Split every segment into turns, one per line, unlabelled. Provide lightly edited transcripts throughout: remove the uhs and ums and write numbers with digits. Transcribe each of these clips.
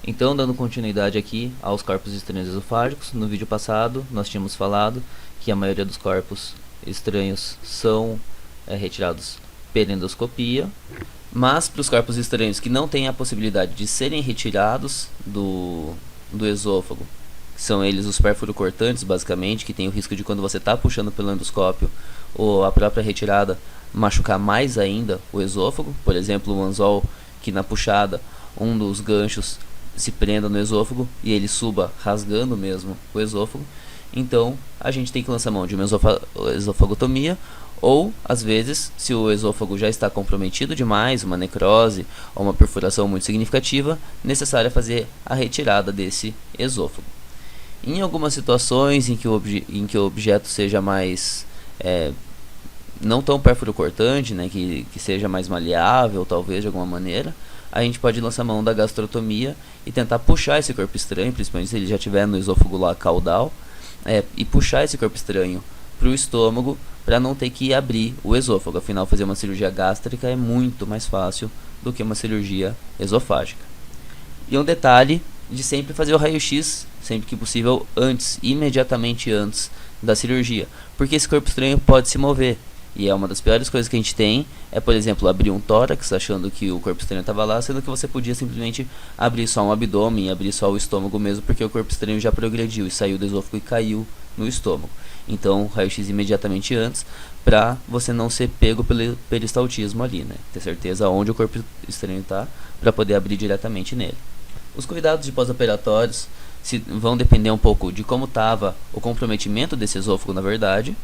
Então, dando continuidade aqui aos corpos estranhos esofágicos, no vídeo passado nós tínhamos falado que a maioria dos corpos estranhos são retirados pela endoscopia, mas para os corpos estranhos que não têm a possibilidade de serem retirados do esôfago, que são eles os pérfuro-cortantes, basicamente, que tem o risco de, quando você está puxando pelo endoscópio ou a própria retirada, machucar mais ainda o esôfago. Por exemplo, o anzol, que na puxada um dos ganchos se prenda no esôfago e ele suba rasgando mesmo o esôfago. Então a gente tem que lançar mão de uma esofagotomia, ou às vezes, se o esôfago já está comprometido demais, uma necrose ou uma perfuração muito significativa, necessária fazer a retirada desse esôfago. Em algumas situações em que o objeto seja mais não tão pérfuro-cortante, né, que seja mais maleável, talvez, de alguma maneira, a gente pode lançar mão da gastrotomia e tentar puxar esse corpo estranho, principalmente se ele já estiver no esôfago lá caudal, e puxar esse corpo estranho para o estômago, para não ter que abrir o esôfago. Afinal, fazer uma cirurgia gástrica é muito mais fácil do que uma cirurgia esofágica. E um detalhe de sempre fazer o raio-x, sempre que possível, imediatamente antes da cirurgia, porque esse corpo estranho pode se mover. E é uma das piores coisas que a gente tem, por exemplo, abrir um tórax achando que o corpo estranho estava lá, sendo que você podia simplesmente abrir só um abdômen, abrir só o estômago mesmo, porque o corpo estranho já progrediu e saiu do esôfago e caiu no estômago. Então, raio-x imediatamente antes, para você não ser pego pelo peristaltismo ali, né? Ter certeza onde o corpo estranho está, para poder abrir diretamente nele. Os cuidados de pós-operatórios vão depender um pouco de como estava o comprometimento desse esôfago, na verdade.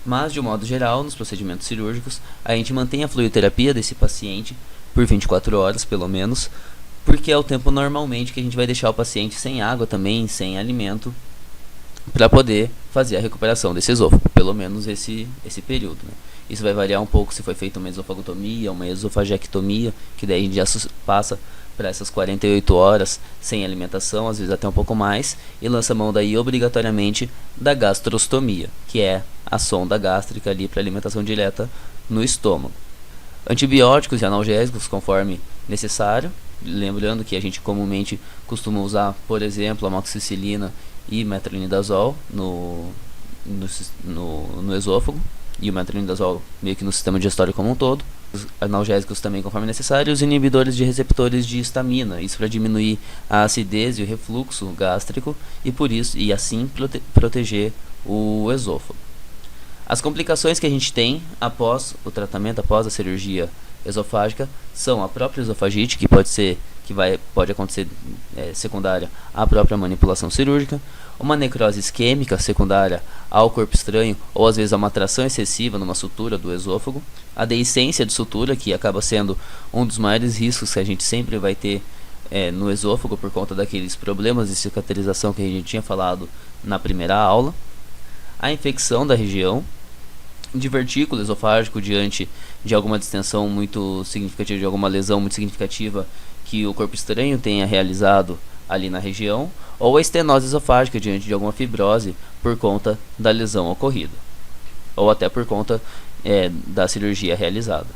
Mas, de um modo geral, nos procedimentos cirúrgicos, a gente mantém a fluidoterapia desse paciente por 24 horas, pelo menos, porque é o tempo normalmente que a gente vai deixar o paciente sem água também, sem alimento, para poder fazer a recuperação desse esôfago, pelo menos esse período, né? Isso vai variar um pouco se foi feita uma esofagotomia, uma esofagectomia, que daí a gente já passa para essas 48 horas sem alimentação, às vezes até um pouco mais, e lança mão daí obrigatoriamente da gastrostomia, que é a sonda gástrica ali para alimentação direta no estômago. Antibióticos e analgésicos conforme necessário, lembrando que a gente comumente costuma usar, por exemplo, amoxicilina e metronidazol no esôfago, e o metronidazol meio que no sistema digestório como um todo. Os analgésicos também conforme necessário, os inibidores de receptores de histamina, isso para diminuir a acidez e o refluxo gástrico e assim proteger o esôfago. As complicações que a gente tem após o tratamento, após a cirurgia esofágica, são a própria esofagite, que pode acontecer secundária à própria manipulação cirúrgica, uma necrose isquêmica secundária ao corpo estranho, ou às vezes a uma tração excessiva numa sutura do esôfago, a deiscência de sutura, que acaba sendo um dos maiores riscos que a gente sempre vai ter no esôfago, por conta daqueles problemas de cicatrização que a gente tinha falado na primeira aula, a infecção da região, divertículo esofágico diante de alguma distensão muito significativa, de alguma lesão muito significativa que o corpo estranho tenha realizado ali na região, ou a estenose esofágica diante de alguma fibrose por conta da lesão ocorrida, ou até por conta da cirurgia realizada.